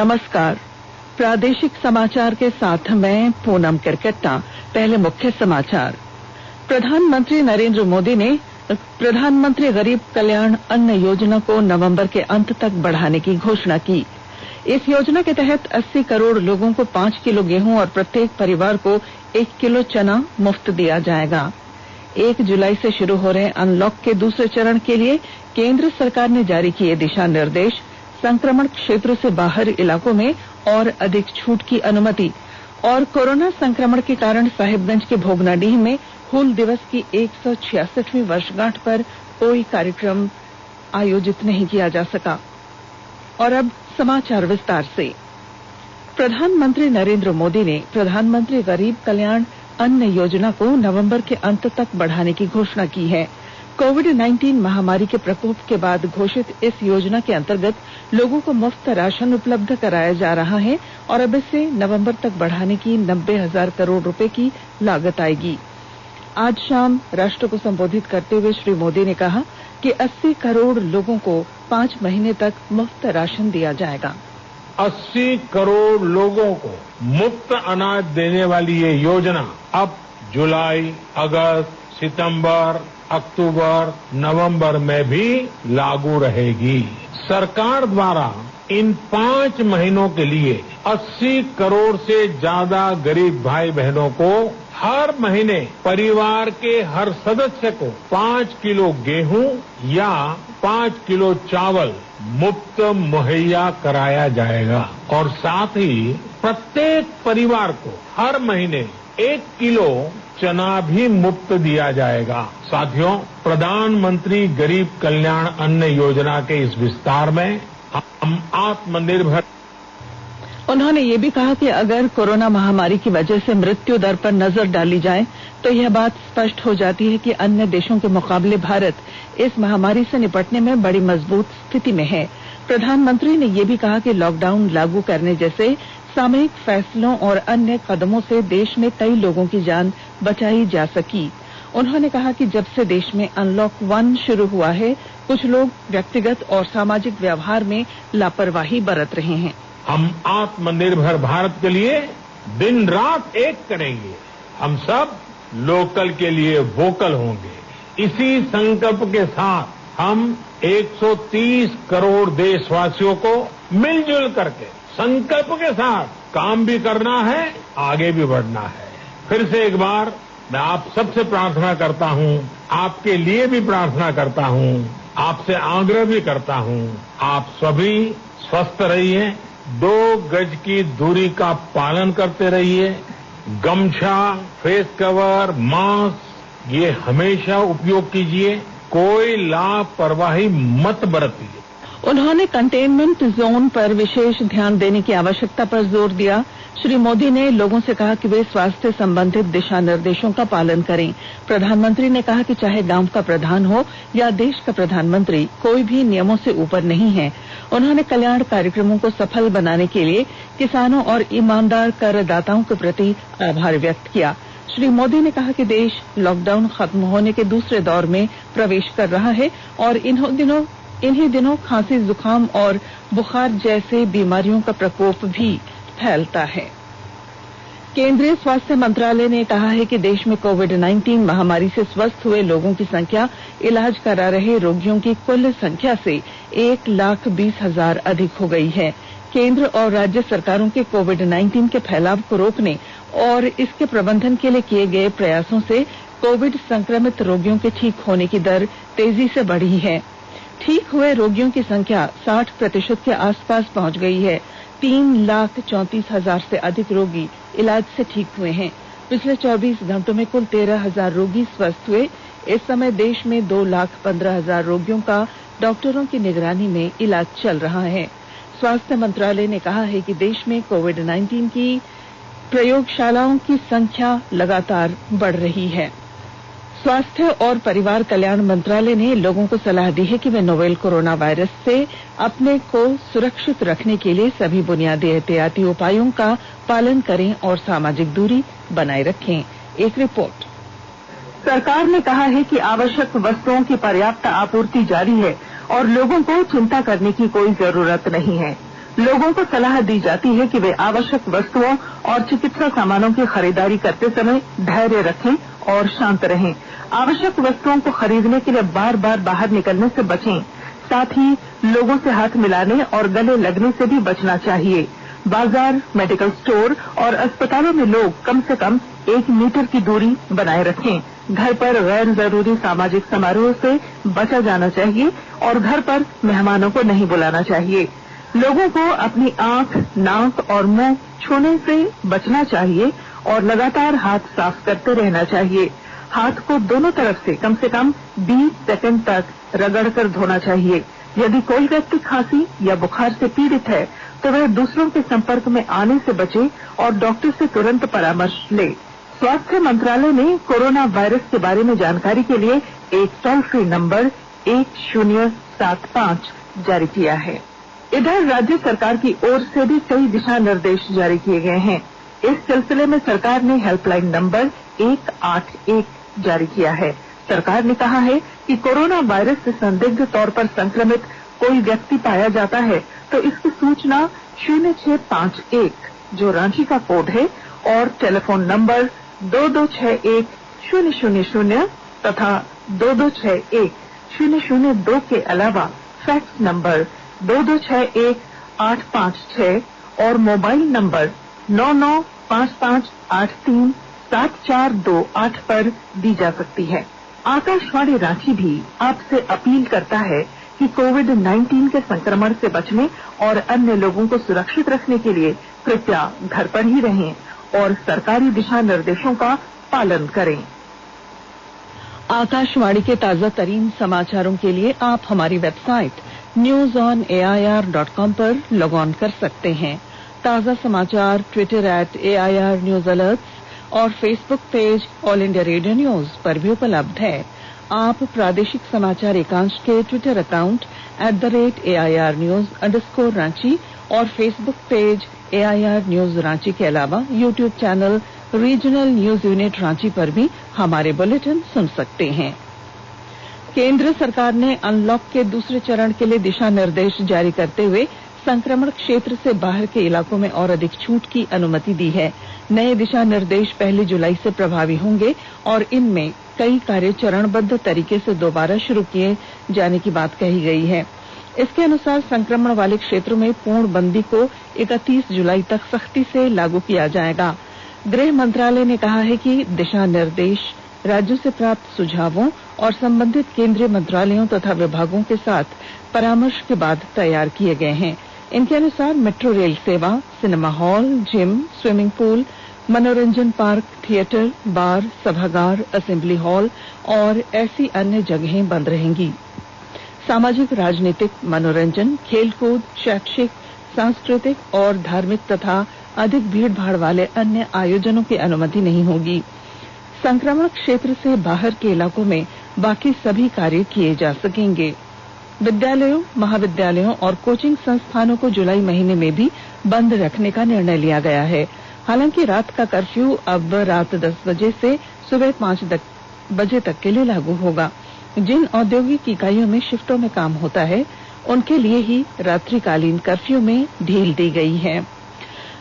नमस्कार। प्रादेशिक समाचार के साथ मैं पूनम किरकेट्टा। पहले मुख्य समाचार। प्रधानमंत्री नरेंद्र मोदी ने प्रधानमंत्री गरीब कल्याण अन्न योजना को नवंबर के अंत तक बढ़ाने की घोषणा की। इस योजना के तहत 80 करोड़ लोगों को 5 किलो गेहूं और प्रत्येक परिवार को 1 किलो चना मुफ्त दिया जाएगा। 1 जुलाई से शुरू हो रहे अनलॉक के दूसरे चरण के लिए केंद्र सरकार ने जारी किए दिशा निर्देश। संक्रमण क्षेत्र से बाहर इलाकों में और अधिक छूट की अनुमति। और कोरोना संक्रमण के कारण साहिबगंज के भोगनाडीह में हूल दिवस की 166वीं वर्षगांठ पर कोई कार्यक्रम आयोजित नहीं किया जा सका। और अब समाचार विस्तार से। प्रधानमंत्री नरेंद्र मोदी ने प्रधानमंत्री गरीब कल्याण अन्न योजना को नवंबर के अंत तक बढ़ाने की घोषणा की है। कोविड-19 महामारी के प्रकोप के बाद घोषित इस योजना के अंतर्गत लोगों को मुफ्त राशन उपलब्ध कराया जा रहा है और अब इसे नवंबर तक बढ़ाने की 90,000 करोड़ रुपए की लागत आएगी। आज शाम राष्ट्र को संबोधित करते हुए श्री मोदी ने कहा कि 80 करोड़ लोगों को 5 महीने तक मुफ्त राशन दिया जाएगा। 80 करोड़ लोगों को मुफ्त अनाज देने वाली ये योजना अब जुलाई, अगस्त, सितंबर, अक्टूबर, नवंबर में भी लागू रहेगी। सरकार द्वारा इन 5 महीनों के लिए 80 करोड़ से ज्यादा गरीब भाई बहनों को हर महीने परिवार के हर सदस्य को 5 किलो गेहूं या 5 किलो चावल मुफ्त मुहैया कराया जाएगा और साथ ही प्रत्येक परिवार को हर महीने 1 किलो चना भी मुफ्त दिया जाएगा। साथियों, प्रधानमंत्री गरीब कल्याण अन्न योजना के इस विस्तार में हम आत्मनिर्भर। उन्होंने ये भी कहा कि अगर कोरोना महामारी की वजह से मृत्यु दर पर नजर डाली जाए तो यह बात स्पष्ट हो जाती है कि अन्य देशों के मुकाबले भारत इस महामारी से निपटने में बड़ी मजबूत स्थिति में है। प्रधानमंत्री ने यह भी कहा कि लॉकडाउन लागू करने जैसे सामयिक फैसलों और अन्य कदमों से देश में कई लोगों की जान बचाई जा सकी। उन्होंने कहा कि जब से देश में अनलॉक 1 शुरू हुआ है, कुछ लोग व्यक्तिगत और सामाजिक व्यवहार में लापरवाही बरत रहे हैं। हम आत्मनिर्भर भारत के लिए दिन रात एक करेंगे। हम सब लोकल के लिए वोकल होंगे। इसी संकल्प के साथ हम 130 करोड़ देशवासियों को मिलजुल करके संकल्प के साथ काम भी करना है, आगे भी बढ़ना है। फिर से एक बार मैं आप सबसे प्रार्थना करता हूं, आपके लिए भी प्रार्थना करता हूं, आपसे आग्रह भी करता हूं, आप सभी स्वस्थ रहिए, 2 गज की दूरी का पालन करते रहिए, गमछा, फेस कवर, मास्क ये हमेशा उपयोग कीजिए, कोई लापरवाही मत बरतिए। उन्होंने कंटेनमेंट जोन पर विशेष ध्यान देने की आवश्यकता पर जोर दिया। श्री मोदी ने लोगों से कहा कि वे स्वास्थ्य संबंधित दिशा निर्देशों का पालन करें। प्रधानमंत्री ने कहा कि चाहे गांव का प्रधान हो या देश का प्रधानमंत्री, कोई भी नियमों से ऊपर नहीं है। उन्होंने कल्याण कार्यक्रमों को सफल बनाने के लिए किसानों और ईमानदार करदाताओं के प्रति आभार व्यक्त किया। श्री मोदी ने कहा कि देश लॉकडाउन खत्म होने के दूसरे दौर में प्रवेश कर रहा है और इन्हीं दिनों खांसी, जुकाम और बुखार जैसे बीमारियों का प्रकोप भी फैलता है। केंद्रीय स्वास्थ्य मंत्रालय ने कहा है कि देश में कोविड-19 महामारी से स्वस्थ हुए लोगों की संख्या इलाज करा रहे रोगियों की कुल संख्या से 1,20,000 अधिक हो गई है। केंद्र और राज्य सरकारों के कोविड-19 के फैलाव को रोकने और इसके प्रबंधन के लिए किए गए प्रयासों से कोविड संक्रमित रोगियों के ठीक होने की दर तेजी से बढ़ी है। ठीक हुए रोगियों की संख्या 60% के आसपास पहुंच गई है। 3,34,000 से अधिक रोगी इलाज से ठीक हुए हैं। पिछले 24 घंटों में कुल 13,000 रोगी स्वस्थ हुए। इस समय देश में 2,15,000 रोगियों का डॉक्टरों की निगरानी में इलाज चल रहा है। स्वास्थ्य मंत्रालय ने कहा है कि देश में कोविड-19 की प्रयोगशालाओं की संख्या लगातार बढ़ रही है। स्वास्थ्य और परिवार कल्याण मंत्रालय ने लोगों को सलाह दी है कि वे नोवेल कोरोना वायरस से अपने को सुरक्षित रखने के लिए सभी बुनियादी एहतियाती उपायों का पालन करें और सामाजिक दूरी बनाए रखें। एक रिपोर्ट। सरकार ने कहा है कि आवश्यक वस्तुओं की पर्याप्त आपूर्ति जारी है और लोगों को चिंता करने की कोई जरूरत नहीं है। लोगों को सलाह दी जाती है कि वे आवश्यक वस्तुओं और चिकित्सा सामानों की खरीदारी करते समय धैर्य रखें और शांत रहें। आवश्यक वस्तुओं को खरीदने के लिए बार बार बाहर निकलने से बचें। साथ ही लोगों से हाथ मिलाने और गले लगने से भी बचना चाहिए। बाजार, मेडिकल स्टोर और अस्पतालों में लोग कम से कम 1 मीटर की दूरी बनाए रखें। घर पर गैर जरूरी सामाजिक समारोह से बचा जाना चाहिए और घर पर मेहमानों को नहीं बुलाना चाहिए। लोगों को अपनी आंख, नाक और मुंह छूने से बचना चाहिए और लगातार हाथ साफ करते रहना चाहिए। हाथ को दोनों तरफ से कम 20 सेकंड तक रगड़कर धोना चाहिए। यदि कोई व्यक्ति खांसी या बुखार से पीड़ित है तो वह दूसरों के संपर्क में आने से बचे और डॉक्टर से तुरंत परामर्श ले। स्वास्थ्य मंत्रालय ने कोरोना वायरस के बारे में जानकारी के लिए एक टोल फ्री नंबर 1075 जारी किया है। इधर राज्य सरकार की ओर से भी कई दिशा निर्देश जारी किए गए हैं। इस सिलसिले में सरकार ने हेल्पलाइन नंबर 181 जारी किया है। सरकार ने कहा है कि कोरोना वायरस से संदिग्ध तौर पर संक्रमित कोई व्यक्ति पाया जाता है तो इसकी सूचना 0651 जो रांची का कोड है और टेलीफोन नंबर 2261-000 तथा 2261-002 के अलावा फैक्स नंबर 2261-856 और मोबाइल नंबर 9955837428 पर दी जा सकती है। आकाशवाणी रांची भी आपसे अपील करता है कि कोविड-19 के संक्रमण से बचने और अन्य लोगों को सुरक्षित रखने के लिए कृपया घर पर ही रहें और सरकारी दिशा निर्देशों का पालन करें। आकाशवाणी के ताजा तरीन समाचारों के लिए आप हमारी वेबसाइट newsonair.com पर लॉग ऑन कर सकते हैं। ताजा समाचार ट्विटर @AIR News Alerts और Facebook page all India radio news पर भी उपलब्ध है। आप प्रादेशिक समाचार एकांश के ट्विटर अकाउंट @AIR News _ और Facebook page AIR News Ranchi के अलावा YouTube channel regional news unit Ranchi पर भी हमारे बुलेटिन सुन सकते हैं। केंद्र सरकार ने अनलॉक के दूसरे चरण के लिए दिशा निर्देश जारी करते हुए संक्रमण क्षेत्र से बाहर के इलाकों में और अधिक छूट की अनुमति दी है। नए दिशा निर्देश 1 जुलाई से प्रभावी होंगे और इनमें कई कार्य चरणबद्ध तरीके से दोबारा शुरू किए जाने की बात कही गई है। इसके अनुसार संक्रमण वाले क्षेत्रों में पूर्णबंदी को 31 जुलाई तक सख्ती से लागू किया जाएगा। गृह मंत्रालय ने कहा है कि दिशा निर्देश राज्यों से प्राप्त सुझावों और संबंधित केंद्रीय मंत्रालयों तथा विभागों के साथ परामर्श के बाद तैयार किए गए हैं। इनके अनुसार मेट्रो रेल सेवा, cinema hall, gym, swimming pool, मनोरंजन पार्क, थिएटर, बार, सभागार, असेंबली हॉल और ऐसी अन्य जगहें बंद रहेंगी। सामाजिक, राजनीतिक, मनोरंजन, खेलकूद, शैक्षिक, सांस्कृतिक और धार्मिक तथा अधिक भीड़भाड़ वाले अन्य आयोजनों की अनुमति नहीं होगी। संक्रमण क्षेत्र से बाहर के इलाकों में बाकी सभी कार्य किए जा सकेंगे। विद्यालयों, महाविद्यालयों और कोचिंग संस्थानों को जुलाई महीने में भी बंद रखने का निर्णय लिया गया है। हालांकि रात का कर्फ्यू अब रात 10 बजे से सुबह 5 बजे तक के लिए लागू होगा। जिन औद्योगिक इकाइयों में शिफ्टों में काम होता है उनके लिए ही रात्रिकालीन कर्फ्यू में ढील दी गई है।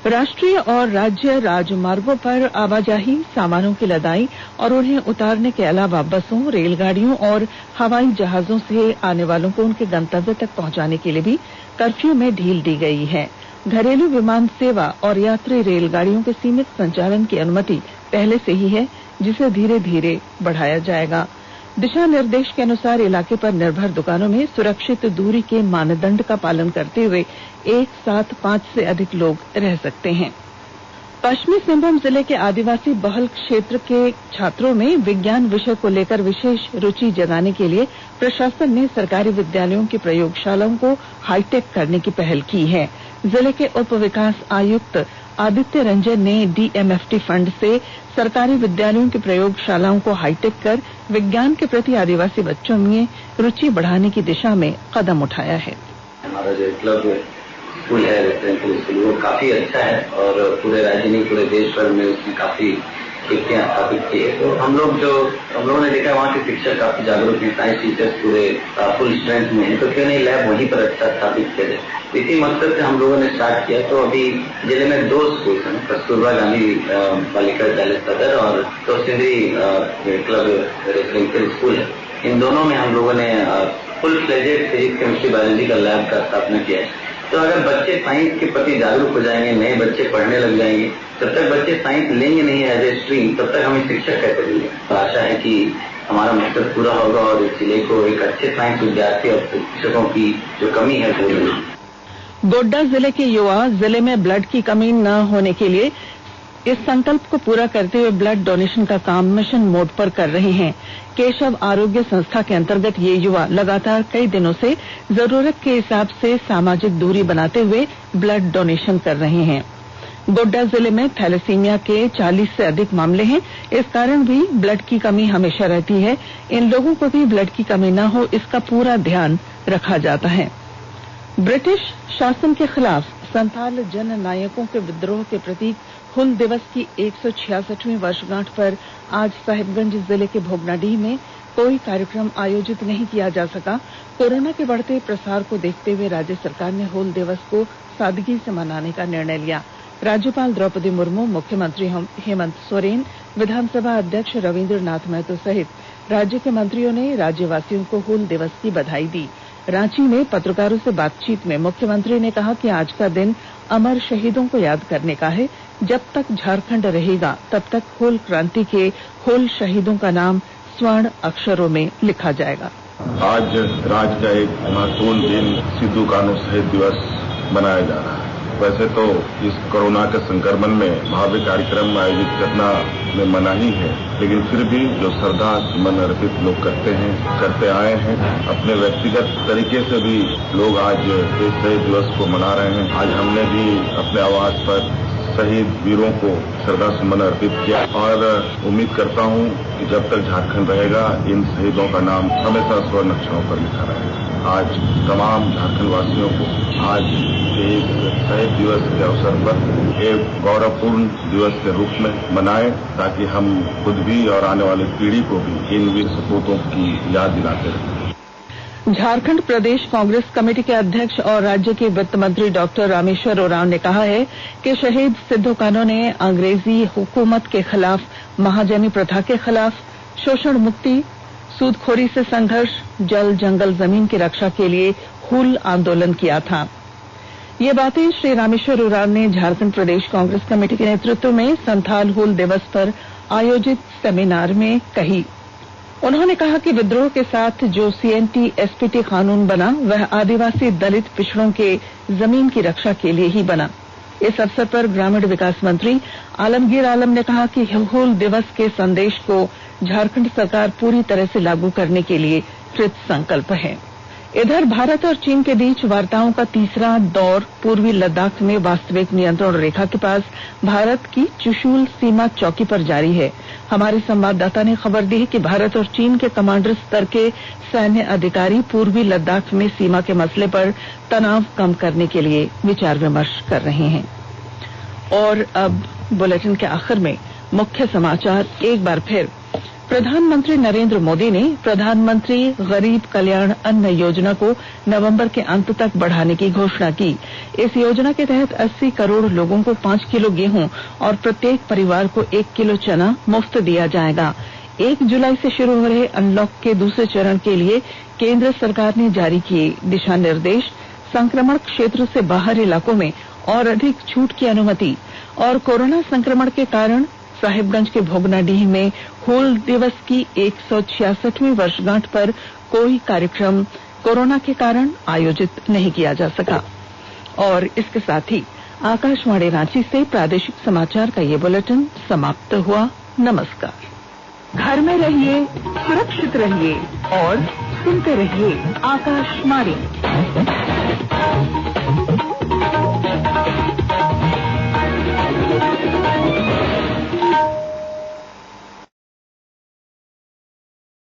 राष्ट्रीय और राज्य राजमार्गों पर आवाजाही, सामानों की लदाई और उन्हें उतारने के अलावा बसों, रेलगाड़ियों और हवाई जहाजों से आने वालों को उनके गंतव्य तक पहुंचाने के लिए भी कर्फ्यू में ढील दी गई है। घरेलू विमान सेवा और यात्री रेलगाड़ियों के सीमित संचालन की अनुमति पहले से ही है, जिसे धीरे धीरे बढ़ाया जाएगा। दिशा निर्देश के अनुसार इलाके पर निर्भर दुकानों में सुरक्षित दूरी के मानदंड का पालन करते हुए एक साथ 5 से अधिक लोग रह सकते हैं। पश्चिमी सिंहभूम जिले के आदिवासी बहुल क्षेत्र के छात्रों में विज्ञान विषय को लेकर विशेष रुचि जगाने के लिए प्रशासन ने सरकारी विद्यालयों की प्रयोगशालाओं को हाईटेक करने की पहल की है। जिले के उप विकास आयुक्त आदित्य रंजन ने DMFT फंड से सरकारी विद्यालयों की प्रयोगशालाओं को हाईटेक कर विज्ञान के प्रति आदिवासी बच्चों में रुचि बढ़ाने की दिशा में कदम उठाया है। हमारा जो क्लब स्कूल है रेसिडेंशियल स्कूल वो काफी अच्छा है और पूरे राज्य में, पूरे देश भर में उसने काफी खिड़कियां स्थापित की है। तो हम लोगों ने देखा वहाँ के शिक्षक काफी जागरूक हैं, साइंस टीचर्स पूरे फुल स्ट्रेंथ में है, तो क्यों नहीं लैब वहीं पर अच्छा स्थापित किया जाए। इसी मकसद से हम लोगों ने स्टार्ट किया। तो अभी जिले में 2 स्कूल हैं, कस्तूरबा गांधी बालिका विद्यालय सदर और तोसिंद्री क्लब रेसिडेंशियल स्कूल है। इन दोनों में हम लोगों ने full fledged physics chemistry biology का लैब का स्थापना किया है। तो अगर बच्चे साइंस के प्रति जागरूक हो जाएंगे, नए बच्चे पढ़ने लग जाएंगे, जब तक बच्चे साइंस लेंगे नहीं एज ए स्ट्रीम, तब तक हमें शिक्षक कैसे देंगे। तो आशा है कि हमारा मकसद पूरा होगा और इस जिले को एक अच्छे साइंस विद्यार्थी और शिक्षकों की जो कमी है वो मिलेगी। गोड्डा जिले के युवा जिले में ब्लड की कमी न होने के लिए इस संकल्प को पूरा करते हुए ब्लड डोनेशन का काम मिशन मोड पर कर रहे हैं। केशव आरोग्य संस्था के अंतर्गत ये युवा लगातार कई दिनों से जरूरत के हिसाब से सामाजिक दूरी बनाते हुए ब्लड डोनेशन कर रहे हैं। गोड्डा जिले में थैलेसीमिया के 40 से अधिक मामले हैं। इस कारण भी ब्लड की कमी हमेशा रहती है। इन लोगों को भी ब्लड की कमी न हो, इसका पूरा ध्यान रखा जाता है। ब्रिटिश शासन के खिलाफ संथाल जन नायकों के विद्रोह के प्रतीक हुल दिवस की 166वीं वर्षगांठ पर आज साहिबगंज जिले के भोगनाडीह में कोई कार्यक्रम आयोजित नहीं किया जा सका। कोरोना के बढ़ते प्रसार को देखते हुए राज्य सरकार ने हुल दिवस को सादगी से मनाने का निर्णय लिया। राज्यपाल द्रौपदी मुर्मू, मुख्यमंत्री हेमंत सोरेन, विधानसभा अध्यक्ष रविन्द्र नाथ महतो सहित राज्य के मंत्रियों ने राज्यवासियों को हुल दिवस की बधाई दी। रांची में पत्रकारों से बातचीत में मुख्यमंत्री ने कहा कि आज का दिन अमर शहीदों को याद करने का है। जब तक झारखंड रहेगा तब तक हुल क्रांति के हुल शहीदों का नाम स्वर्ण अक्षरों में लिखा जाएगा। आज राज्य का एक महत्वपूर्ण दिन सिद्धू कान्हू शहीद दिवस मनाया जा रहा है। वैसे तो इस कोरोना के संक्रमण में भव्य कार्यक्रम आयोजित करना में मनाही है, लेकिन फिर भी जो श्रद्धा मन अर्पित लोग करते आए हैं, अपने व्यक्तिगत तरीके से भी लोग आज इस शहीद दिवस को मना रहे हैं। आज हमने भी अपने आवास पर शहीद वीरों को श्रद्धा सुमन अर्पित किया और उम्मीद करता हूं कि जब तक झारखंड रहेगा इन शहीदों का नाम हमेशा स्वर्ण अक्षरों पर लिखा रहेगा। आज तमाम झारखंड वासियों को आज इस शहीद दिवस के अवसर पर एक गौरवपूर्ण दिवस के रूप में मनाएं, ताकि हम खुद भी और आने वाली पीढ़ी को भी इन वीर सपूतों की याद दिलाते रहें। झारखंड प्रदेश कांग्रेस कमेटी के अध्यक्ष और राज्य के वित्त मंत्री डॉक्टर रामेश्वर उरांव ने कहा है कि शहीद सिद्धू कान्हू ने अंग्रेजी हुकूमत के खिलाफ, महाजनी प्रथा के खिलाफ, शोषण मुक्ति, सूदखोरी से संघर्ष, जल जंगल जमीन की रक्षा के लिए हुल आंदोलन किया था। ये बातें श्री रामेश्वर उरांव ने झारखंड प्रदेश कांग्रेस कमेटी के नेतृत्व में संथाल हुल दिवस पर आयोजित सेमिनार में कही। उन्होंने कहा कि विद्रोह के साथ जो CNT SPT कानून बना वह आदिवासी दलित पिछड़ों के जमीन की रक्षा के लिए ही बना। इस अवसर पर ग्रामीण विकास मंत्री आलमगीर आलम ने कहा कि हुल दिवस के संदेश को झारखंड सरकार पूरी तरह से लागू करने के लिए कृत संकल्प है। इधर भारत और चीन के बीच वार्ताओं का तीसरा दौर पूर्वी लद्दाख में वास्तविक नियंत्रण रेखा के पास भारत की चुशूल सीमा चौकी पर जारी है। हमारे संवाददाता ने खबर दी है कि भारत और चीन के कमांडर स्तर के सैन्य अधिकारी पूर्वी लद्दाख में सीमा के मसले पर तनाव कम करने के लिए विचार विमर्श कर रहे हैं। और अब बुलेटिन के आखिर में मुख्य समाचार एक बार फिर। प्रधानमंत्री नरेंद्र मोदी ने प्रधानमंत्री गरीब कल्याण अन्न योजना को नवंबर के अंत तक बढ़ाने की घोषणा की। इस योजना के तहत 80 करोड़ लोगों को 5 किलो गेहूं और प्रत्येक परिवार को 1 किलो चना मुफ्त दिया जाएगा। 1 जुलाई से शुरू हो रहे अनलॉक के दूसरे चरण के लिए केंद्र सरकार ने जारी किए दिशा निर्देश। संक्रमण क्षेत्र से बाहर इलाकों में और अधिक छूट की अनुमति। और कोरोना संक्रमण के कारण साहिबगंज के भोगनाडीह में हुल दिवस की 166वीं वर्षगांठ पर कोई कार्यक्रम कोरोना के कारण आयोजित नहीं किया जा सका। और इसके साथ ही आकाशवाणी रांची से प्रादेशिक समाचार का ये बुलेटिन समाप्त हुआ। नमस्कार। घर में रहिए, सुरक्षित रहिए और सुनते रहिए आकाशवाणी।